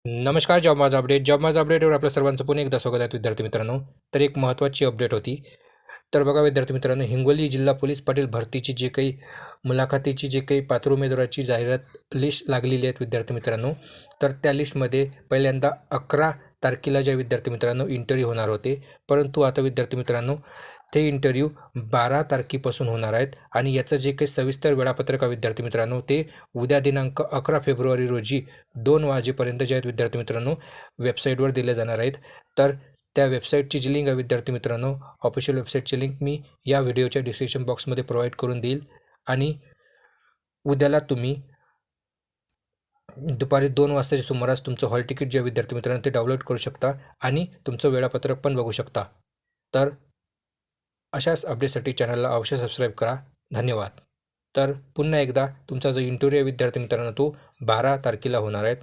नमस्कार. जॉब माझा अपडेटवर आपल्या सर्वांचं पुन्हा एकदा स्वागत आहे विद्यार्थी मित्रांनो. तर एक महत्त्वाची अपडेट होती. तर बघा विद्यार्थी मित्रांनो, हिंगोली जिल्हा पोलीस पाटील भरतीची जे काही मुलाखतीची जे काही पात्र उमेदवाराची जाहिरात लिस्ट लागलेली आहेत विद्यार्थी मित्रांनो, तर त्या लिस्टमध्ये पहिल्यांदा 11 तारखेला ज्या विद्यार्थी मित्रांनो इंटरव्ह्यू होणार होते, परंतु आता विद्यार्थी मित्रांनो ते इंटरव्ह्यू 12 तारखेपासून होणार आहेत आणि याचं जे काही सविस्तर वेळापत्रक आहे विद्यार्थी मित्रांनो, ते उद्या दिनांक 11 फेब्रुवारी रोजी 2 वाजेपर्यंत जे आहेत विद्यार्थी मित्रांनो वेबसाईटवर दिले जाणार आहेत. तर त्या वेबसाईटची जी लिंक आहे विद्यार्थी मित्रांनो, ऑफिशियल वेबसाईटची लिंक मी या व्हिडिओच्या डिस्क्रिप्शन बॉक्समध्ये प्रोव्हाइड करून देईल आणि उद्याला तुम्ही दुपारी 2 वाजताच्या सुमारास तुमचं हॉल तिकीट जे विद्यार्थी मित्रांनो ते डाउनलोड करू शकता आणि तुमचं वेळापत्रक पण बघू शकता. तर अशाच अपडेटसाठी चॅनलला अवश्य सबस्क्राईब करा. धन्यवाद. तर पुन्हा एकदा तुमचा जो इंटरव्ह्यू आहे विद्यार्थी मित्रांनो तो 12 तारखेला होणार आहे.